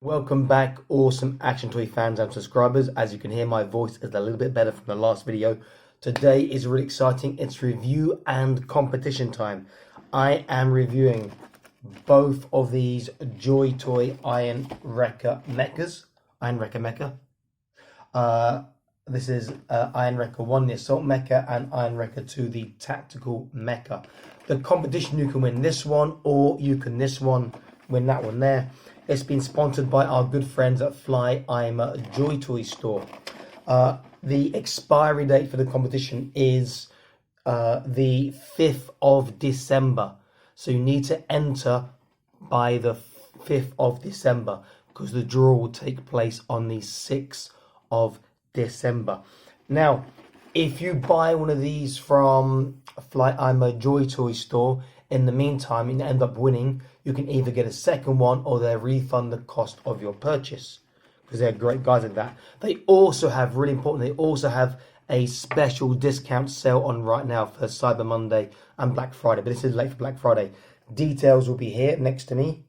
Welcome back, awesome action toy fans and subscribers. As you can hear, my voice is a little bit better from the last video. Today is really exciting. It's review and competition time. I am reviewing both of these JoyToy Iron Wrecker Mechas. Iron Wrecker Mecha. This is Iron Wrecker 1, the Assault Mecha, and Iron Wrecker 2, the Tactical Mecha. The competition, you can win this one, or you can win that one there. It's been sponsored by our good friends at Fly I'm a JoyToy store. The expiry date for the competition is the 5th of December. So you need to enter by the 5th of December because the draw will take place on the 6th of December. Now, if you buy one of these from Fly I'm a JoyToy store, in the meantime, and end up winning, you can either get a second one or they'll refund the cost of your purchase because they're great guys at that. They also have, really important, they also have a special discount sale on right now for Cyber Monday and Black Friday, but this is late for Black Friday. Details will be here next to me,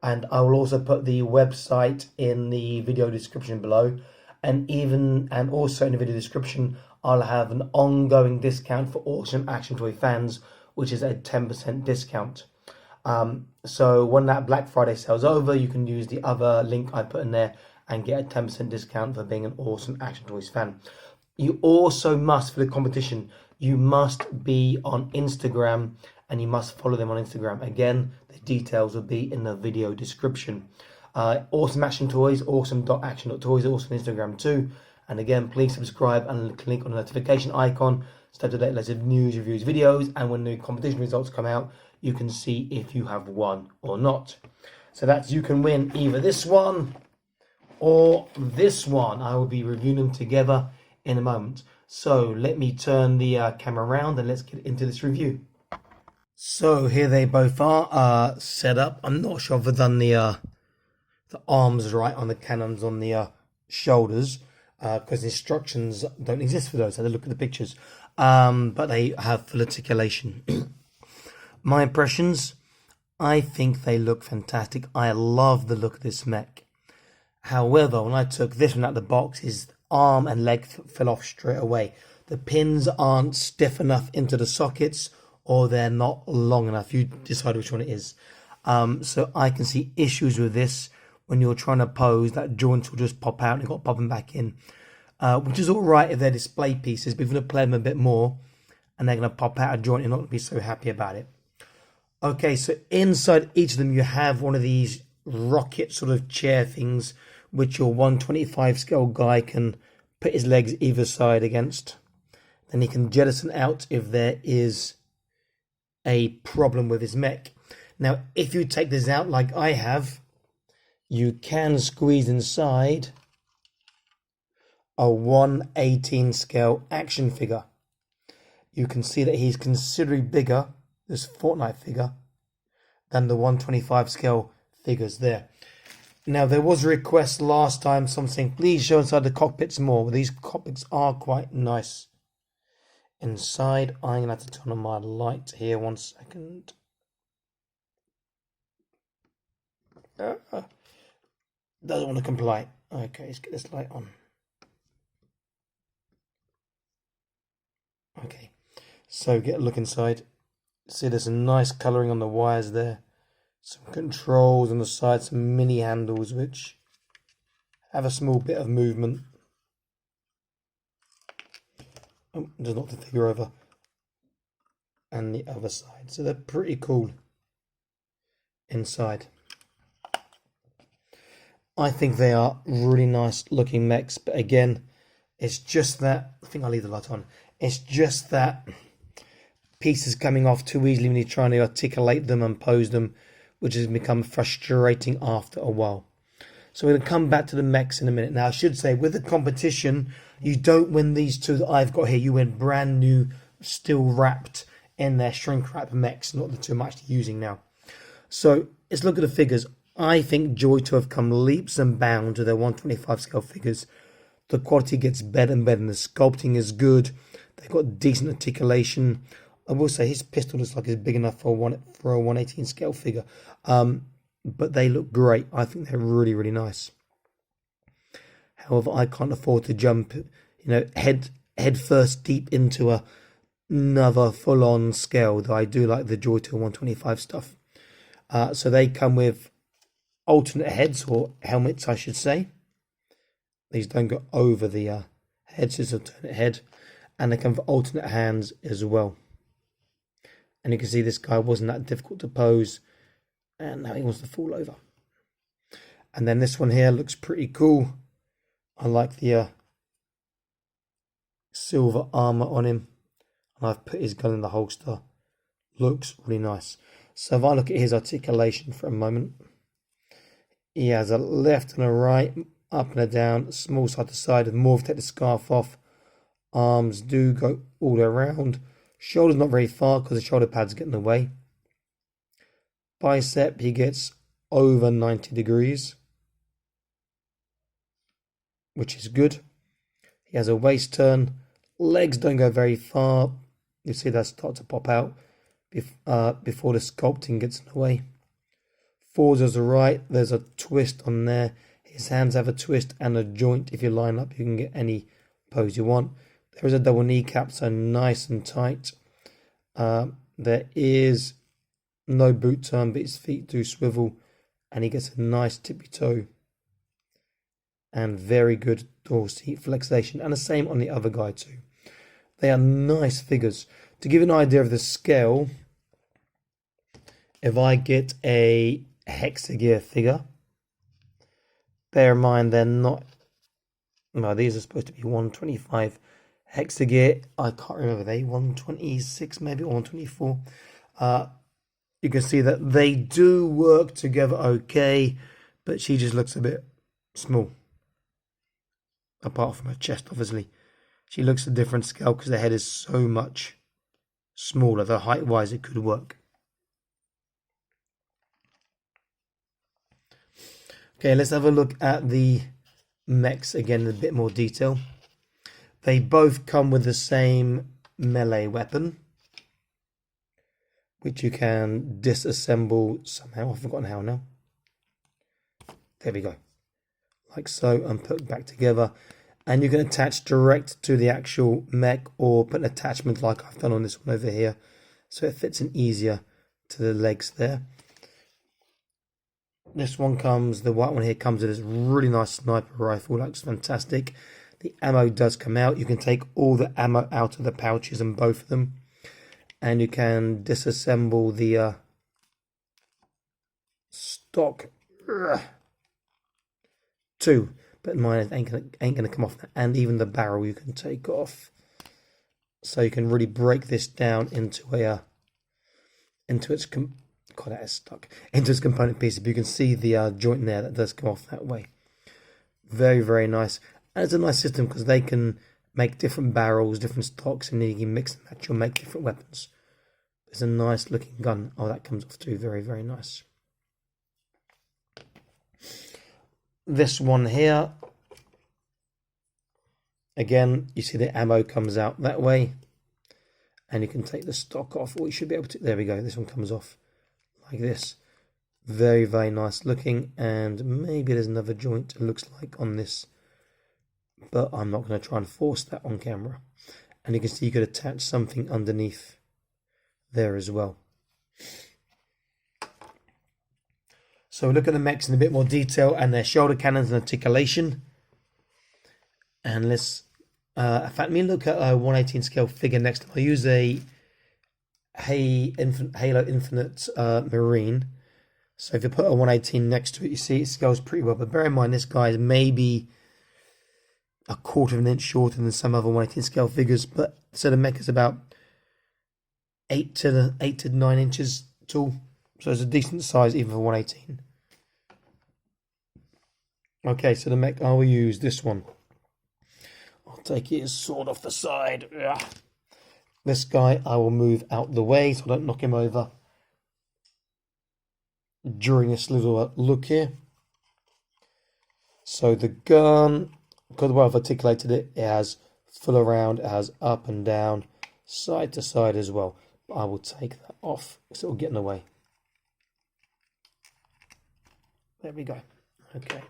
and I will also put the website in the video description below, and also in the video description I'll have an ongoing discount for awesome action toy fans, which is a 10% discount. So when that Black Friday sale's over, you can use the other link I put in there and get a 10% discount for being an awesome action toys fan. You also must, for the competition, you must be on Instagram and you must follow them on Instagram. Again, the details will be in the video description. Awesome Action Toys, awesome.action.toys, also on Instagram too. And again, please subscribe and click on the notification icon. Stay up to date, latest news, reviews, videos, and when the competition results come out, you can see if you have won or not. So that's, you can win either this one or this one. I will be reviewing them together in a moment. So let me turn the camera around and let's get into this review. So here they both are set up. I'm not sure if I've done the arms right on the cannons on the shoulders, because instructions don't exist for those. I had to look at the pictures, but they have full articulation. My impressions, I think they look fantastic. I love the look of this mech. However, when I took this one out of the box, his arm and leg fell off straight away. The pins aren't stiff enough into the sockets, or they're not long enough. You decide which one it is. So I can see issues with this. When you're trying to pose, that joint will just pop out and you've got to pop them back in, which is all right if they're display pieces, but if you're going to play them a bit more and they're going to pop out a joint, you're not going to be so happy about it. Okay, so inside each of them you have one of these rocket sort of chair things, which your 125 scale guy can put his legs either side against. Then he can jettison out if there is a problem with his mech. Now, if you take this out like I have, you can squeeze inside a 1/18 scale action figure. You can see that he's considerably bigger, this Fortnite figure, than the 125 scale figures there. Now, there was a request last time, someone saying, please show inside the cockpits more. Well, these cockpits are quite nice. Inside, I'm going to have to turn on my light here 1 second. Doesn't want to comply. Okay, let's get this light on. Okay, so get a look inside. See, there's some nice colouring on the wires there. Some controls on the side, some mini handles which have a small bit of movement. Oh, just knocked the figure over. And the other side. So they're pretty cool inside. I think they are really nice looking mechs, but again, it's just that, I think I'll leave the light on, it's just that pieces coming off too easily when you're trying to articulate them and pose them, which has become frustrating after a while. So we're going to come back to the mechs in a minute. Now, I should say, with the competition, you don't win these two that I've got here. You win brand new, still wrapped in their shrink wrap mechs, not the two I'm actually using now. So let's look at the figures. I think JoyToy have come leaps and bounds to their 125 scale figures. The quality gets better and better, and the sculpting is good. They've got decent articulation. I will say his pistol looks like it's big enough for a 118 scale figure. but they look great. I think they're really, really nice. However, I can't afford to jump, head first deep into another full-on scale, though I do like the JoyToy 125 stuff. So they come with alternate heads, or helmets, I should say. These don't go over the heads, it's an alternate head. And they come with alternate hands as well. And you can see this guy wasn't that difficult to pose. And now he wants to fall over. And then this one here looks pretty cool. I like the silver armor on him. And I've put his gun in the holster. Looks really nice. So if I look at his articulation for a moment, he has a left and a right, up and a down, small side to side, and more take the scarf off. Arms do go all the way around. Shoulder's not very far because the shoulder pads get in the way. Bicep, he gets over 90 degrees, which is good. He has a waist turn. Legs don't go very far. You see that start to pop out before the sculpting gets in the way. Forwards as a right, there's a twist on there. His hands have a twist and a joint. If you line up, you can get any pose you want. There is a double kneecap, so nice and tight. There is no boot turn, but his feet do swivel, and he gets a nice tippy toe. And very good dorsal seat flexation, and the same on the other guy too. They are nice figures. To give you an idea of the scale, if I get a hexagear figure, bear in mind they're not, no, these are supposed to be 125 hexagear. I can't remember, they 126 maybe, or 124. You can see that they do work together okay, but she just looks a bit small. Apart from her chest, obviously. She looks a different scale because the head is so much smaller, though height-wise it could work. Okay, let's have a look at the mechs again in a bit more detail. They both come with the same melee weapon, which you can disassemble somehow. I've forgotten how now. There we go. Like so, and put back together. And you can attach direct to the actual mech, or put an attachment like I've done on this one over here, so it fits in easier to the legs there. This one comes, the white one here comes with this really nice sniper rifle, looks fantastic. The ammo does come out. You can take all the ammo out of the pouches in both of them, and you can disassemble the stock too. But mine ain't gonna come off, and even the barrel you can take off. So you can really break this down into its component pieces. But you can see the joint there that does come off that way. Very, very nice. And it's a nice system because they can make different barrels, different stocks, and then you can mix and match or make different weapons. It's a nice looking gun. Oh, that comes off too. Very, very nice. This one here, again, you see the ammo comes out that way, and you can take the stock off, or you should be able to. There we go. This one comes off like this. Very, very nice looking, and maybe there's another joint, it looks like, on this, but I'm not going to try and force that on camera. And you can see you could attach something underneath there as well. So look at the mechs in a bit more detail and their shoulder cannons and articulation. And let's, in fact, let me look at a 1/18 scale figure next time. I use a Halo Infinite Marine. So if you put a 1/18 next to it, you see it scales pretty well. But bear in mind, this guy is maybe a quarter of an inch shorter than some other 1/18 scale figures. But so the mech is about 8 to 9 inches tall. So it's a decent size even for 1/18. Okay, so the mech, I will use this one. I'll take his sword off the side. Ugh. This guy, I will move out the way so I don't knock him over during this little look here. So the gun, because the way I've articulated it, it has full around, it has up and down, side to side as well. But I will take that off because it will get in the way. There we go. Okay.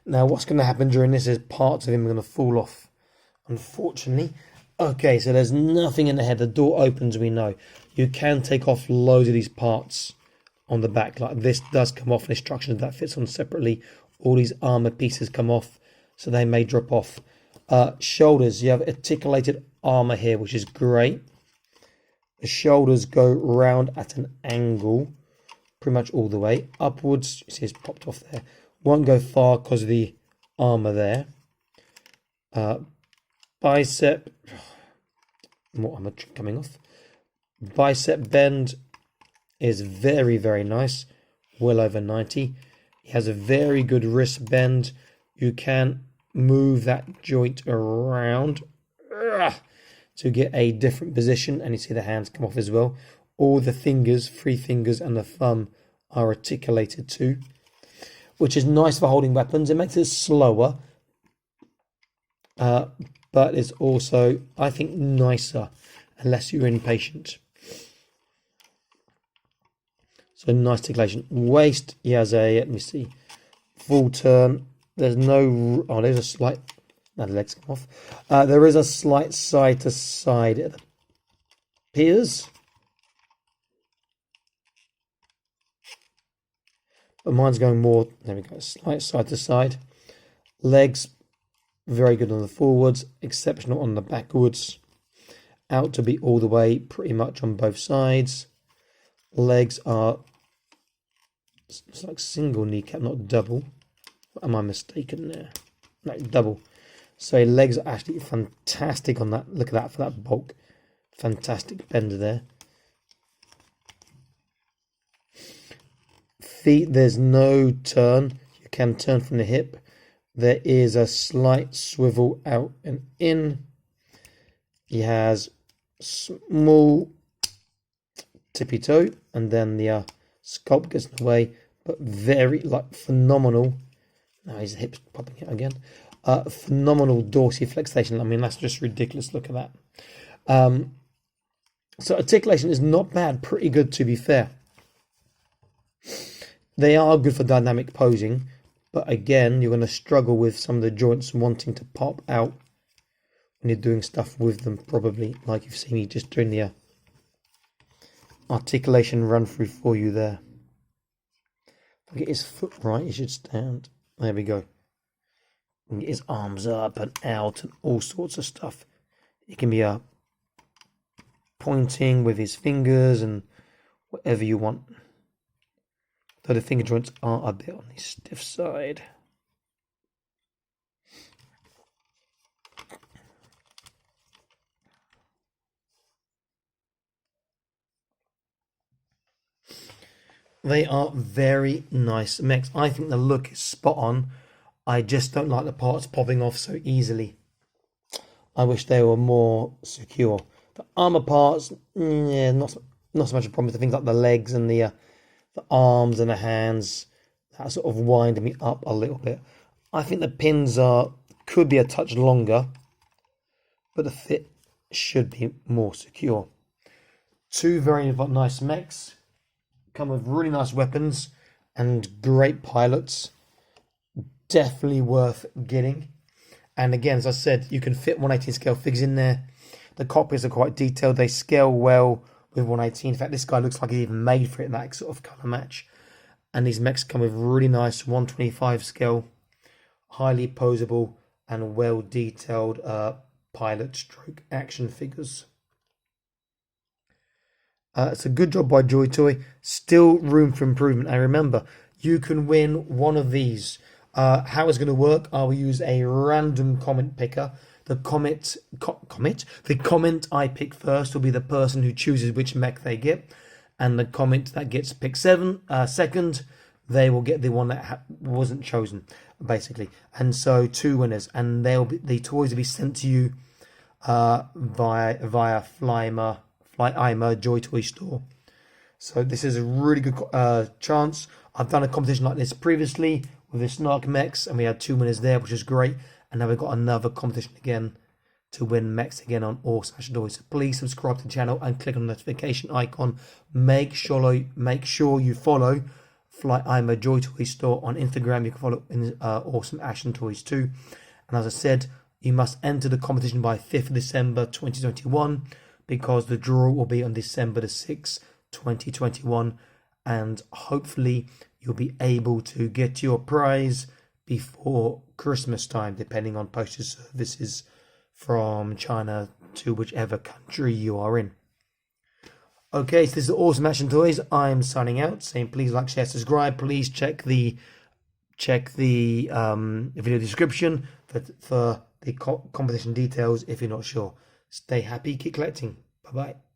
Now what's going to happen during this is parts of him are going to fall off, unfortunately. Okay, so there's nothing in the head. The door opens, we know. You can take off loads of these parts on the back. Like this does come off, instructions that fits on separately. All these armor pieces come off, so they may drop off. Shoulders, you have articulated armor here, which is great. The shoulders go round at an angle, pretty much all the way. Upwards, you see it's popped off there. Won't go far because of the armor there. Bicep, more armor coming off. Bicep bend is very, very nice, well over 90. He has a very good wrist bend. You can move that joint around to get a different position, and you see the hands come off as well. All the fingers, 3 fingers and the thumb are articulated too, which is nice for holding weapons. It makes it slower, but it's also, I think, nicer unless you're impatient. So nice articulation. Waist, he has a, let me see, full turn. There's no, oh, there's a slight, now the legs come off. There is a slight side to side. It appears. But mine's going more, there we go, slight side to side. Legs, very good on the forwards, exceptional on the backwards. Out to be all the way, pretty much on both sides. Legs are, it's like single kneecap, not double. Am I mistaken there? No, double. So legs are actually fantastic on that. Look at that for that bulk. Fantastic bender there. Feet, there's no turn. You can turn from the hip. There is a slight swivel out and in. He has small tippy toe, and then the sculpt gets in the way, but very, like, phenomenal. Now his hips popping out again. Phenomenal dorsiflexation. I mean, that's just ridiculous. Look at that. So articulation is not bad. Pretty good, to be fair. They are good for dynamic posing, but again, you're going to struggle with some of the joints wanting to pop out when you're doing stuff with them, probably, like you've seen me just doing the articulation run through for you there. If I get his foot right, he should stand. There we go. And get his arms up and out and all sorts of stuff. He can be pointing with his fingers and whatever you want. Though the finger joints are a bit on the stiff side. They are very nice mechs. I think the look is spot on. I just don't like the parts popping off so easily. I wish they were more secure. The armor parts, yeah, not so much a problem with the things like the legs and the arms and the hands. That sort of wind me up a little bit. I think the pins could be a touch longer, but the fit should be more secure. 2 very nice mechs. Come with really nice weapons and great pilots. Definitely worth getting. And again, as I said, you can fit 118 scale figures in there. The cockpits are quite detailed. They scale well with 118. In fact, this guy looks like he's even made for it in that sort of colour match. And these mechs come with really nice 125 scale, highly posable and well detailed pilot stroke action figures. It's a good job by JoyToy. Still room for improvement. And remember, you can win one of these. How it's going to work, I will use a random comment picker. The comment I pick first will be the person who chooses which mech they get. And the comment that gets picked second, they will get the one that wasn't chosen, basically. And so 2 winners. And the toys will be sent to you via Flymer JoyToy store. So this is a really good chance. I've done a competition like this previously with the Snark Mechs, and we had 2 winners there, which is great. And now we've got another competition again to win mechs again on or/doy. So please subscribe to the channel and click on the notification icon. Make sure you follow I'm a JoyToy store on Instagram. You can follow Awesome Action Toys too. And as I said, you must enter the competition by 5th of December 2021 because the draw will be on December the 6th, 2021. And hopefully you'll be able to get your prize before Christmas time, depending on postage services from China to whichever country you are in. Okay, so this is Awesome Action Toys. I'm signing out, saying please like, share, subscribe. Please check the video description for the competition details if you're not sure. Stay happy, keep collecting. Bye bye.